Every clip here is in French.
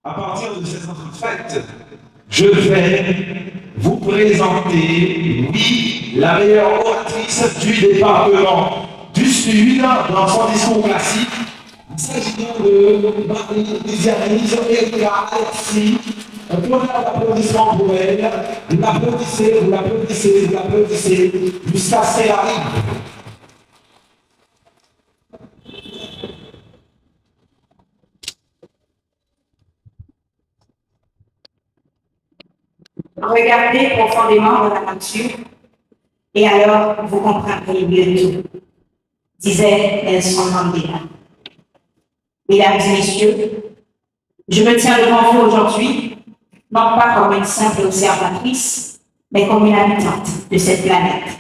À partir de cette fête, je vais vous présenter, oui, la meilleure oratrice du département du Sud dans son discours classique. Il s'agit de Marie-Lisiane Erika Alexis. Un tonnerre d'applaudissements pour elle. Vous l'applaudissez, vous l'applaudissez, vous l'applaudissez, jusqu'à ce qu'elle arrive. Regardez profondément dans la nature et alors vous comprendrez mieux tout, disait Nelson Mandela. Mesdames et messieurs, je me tiens devant vous aujourd'hui, non pas comme une simple observatrice, mais comme une habitante de cette planète.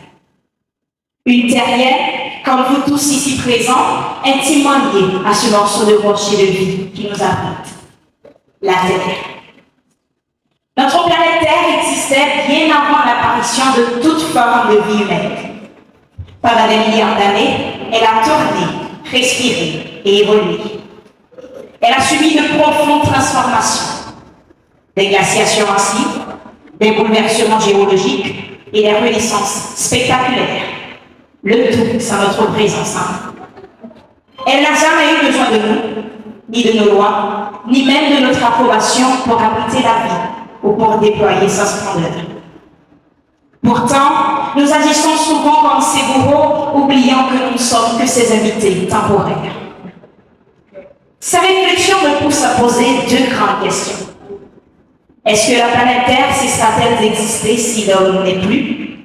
Une terrienne, comme vous tous ici présents, intimement liée à ce morceau de rocher de vie qui nous abrite, la Terre. Notre planète Terre existait bien avant l'apparition de toute forme de vie humaine. Pendant des milliards d'années, elle a tourné, respiré et évolué. Elle a subi de profondes transformations, des glaciations massives, des bouleversements géologiques et des renaissances spectaculaires. Le tout sans notre présence. Elle n'a jamais eu besoin de nous, ni de nos lois, ni même de notre approbation pour habiter la vie ou pour déployer sa splendeur. Pourtant, nous agissons souvent comme ses bourreaux, oubliant que nous ne sommes que ses invités temporaires. Sa réflexion me pousse à poser deux grandes questions. Est-ce que la planète Terre cessera-t-elle d'exister si l'homme n'est plus?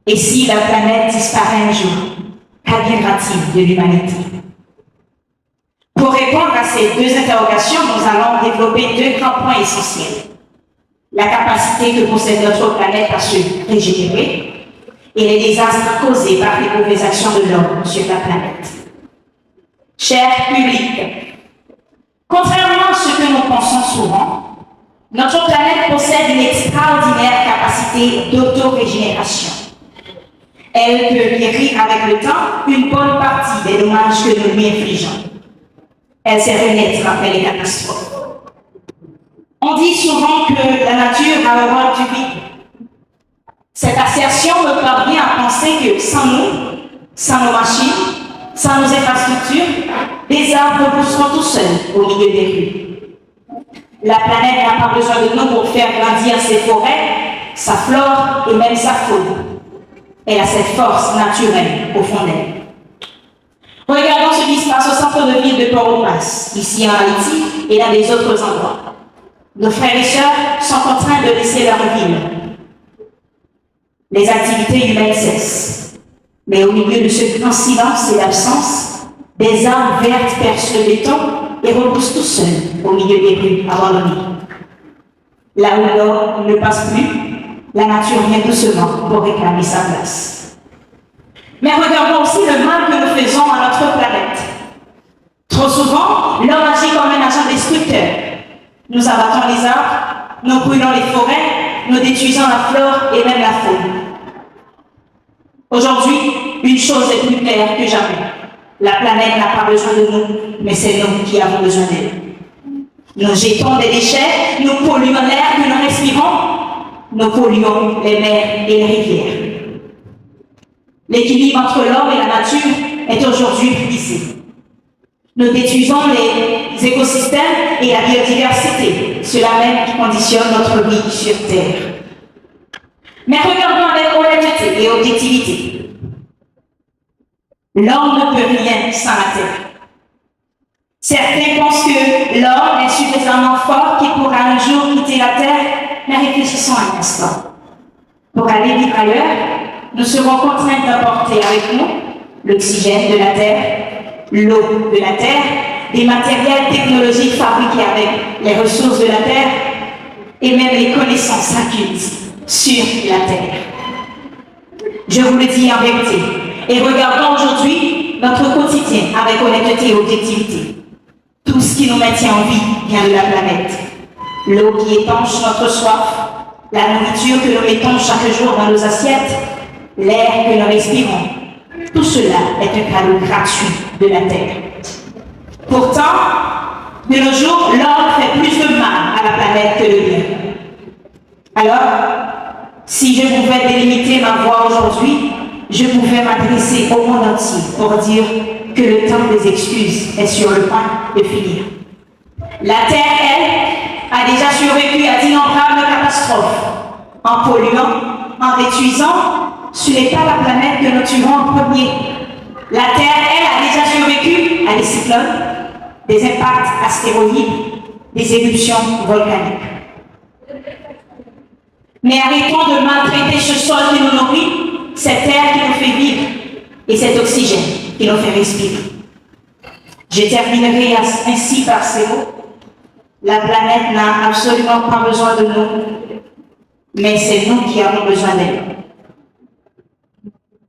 Et si la planète disparaît un jour, qu'adviendra-t-il de l'humanité? Pour répondre à ces deux interrogations, nous allons développer deux grands points essentiels. La capacité que possède notre planète à se régénérer et les désastres causés par les mauvaises actions de l'homme sur la planète. Cher public, contrairement à ce que nous pensons souvent, notre planète possède une extraordinaire capacité d'autorégénération. Elle peut guérir avec le temps une bonne partie des dommages que nous lui infligeons. Elle sait renaître après les catastrophes. On dit souvent que la nature a horreur du vide. Cette assertion me parvient à penser que sans nous, sans nos machines, sans nos infrastructures, les arbres pousseront tout seuls au milieu des rues. La planète n'a pas besoin de nous pour faire grandir ses forêts, sa flore et même sa faune. Elle a cette force naturelle au fond d'elle. Regardons ce qui se passe au centre de ville de Port-au-Prince, ici en Haïti et dans les autres endroits. Nos frères et sœurs sont contraints de laisser leur ville. Les activités humaines cessent. Mais au milieu de ce grand silence et d'absence, des arbres vertes percent le béton et repoussent tout seuls au milieu des rues abandonnées. Là où l'homme ne passe plus, la nature vient doucement pour réclamer sa place. Mais regardons aussi le mal que nous faisons à notre planète. Trop souvent, l'homme agit comme un agent destructeur. Nous abattons les arbres, nous brûlons les forêts, nous détruisons la flore et même la faune. Aujourd'hui, une chose est plus claire que jamais. La planète n'a pas besoin de nous, mais c'est nous qui avons besoin d'elle. Nous jetons des déchets, nous polluons l'air que nous respirons, nous polluons les mers et les rivières. L'équilibre entre l'homme et la nature est aujourd'hui brisé. Nous détruisons les écosystèmes et la biodiversité, cela même qui conditionne notre vie sur Terre. Mais regardons avec honnêteté et objectivité. L'homme ne peut rien sans la Terre. Certains pensent que l'homme est suffisamment fort qu'il pourra un jour quitter la Terre, mais réfléchissons un instant. Pour aller vivre ailleurs, nous serons contraints d'apporter avec nous l'oxygène de la Terre, l'eau de la Terre, des matériels technologiques fabriqués avec les ressources de la Terre et même les connaissances acquises sur la Terre. Je vous le dis en vérité. Et regardons aujourd'hui notre quotidien avec honnêteté et objectivité. Tout ce qui nous maintient en vie vient de la planète. L'eau qui étanche notre soif, la nourriture que nous mettons chaque jour dans nos assiettes, l'air que nous respirons. Tout cela est un cadeau gratuit de la Terre. Pourtant, de nos jours, l'homme fait plus de je pouvais délimiter ma voix aujourd'hui, je pouvais m'adresser au monde entier pour dire que le temps des excuses est sur le point de finir. La Terre, elle, a déjà survécu à d'innombrables catastrophes. En polluant, en détruisant, ce n'est pas la planète que nous tuerons en premier. La Terre, elle, a déjà survécu à des cyclones, des impacts astéroïdes, des éruptions volcaniques. Mais arrêtons de maltraiter ce sol qui nous nourrit, cette terre qui nous fait vivre et cet oxygène qui nous fait respirer. Je terminerai ainsi par ces mots. La planète n'a absolument pas besoin de nous, mais c'est nous qui avons besoin d'elle.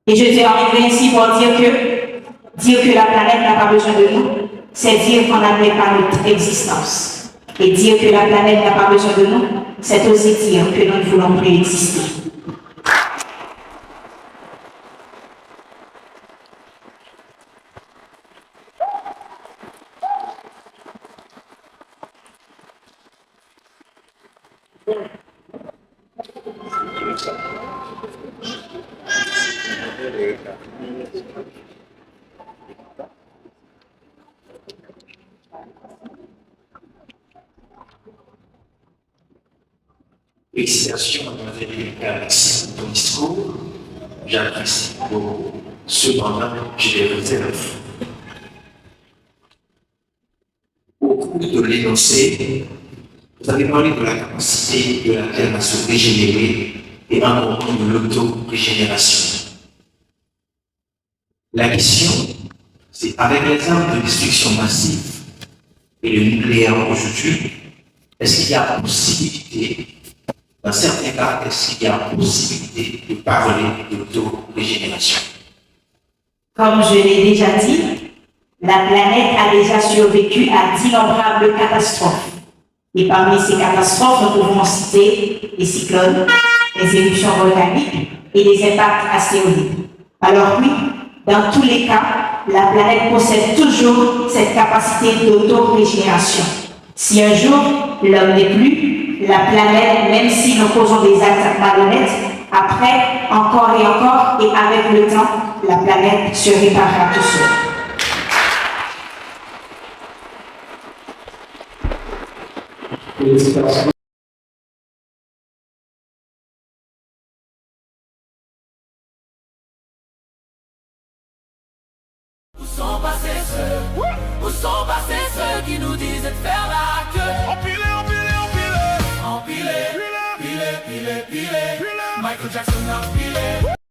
Et je terminerai ainsi pour dire que la planète n'a pas besoin de nous, c'est dire qu'on n'admet pas notre existence. Et dire que la planète n'a pas besoin de nous, c'est oser dire que nous ne voulons plus exister. Félicitations, mademoiselle Alexis, pour ton discours. J'apprécie beaucoup. Cependant, j'ai des réserves. Au cours de l'énoncé, vous avez parlé de la capacité de la Terre à se régénérer et encore plus de l'auto-régénération. La question, c'est avec les armes de destruction massive et le nucléaire aujourd'hui, est-ce qu'il y a possibilité, dans certains cas, est-ce qu'il y a possibilité de parler de l'auto-régénération? Comme je l'ai déjà dit, la planète a déjà survécu à d'innombrables catastrophes. Et parmi ces catastrophes, nous pouvons citer les cyclones, les éruptions volcaniques et les impacts astéroïdes. Alors oui, dans tous les cas, la planète possède toujours cette capacité d'auto-régénération. Si un jour, l'homme n'est plus, la planète, même si nous causons des actes malhonnêtes, après, encore et encore, et avec le temps, la planète se réparera tout seul. Félicitations. Où sont passés ceux qui nous disaient de faire la queue? Empilé, Michael Jackson a empilé.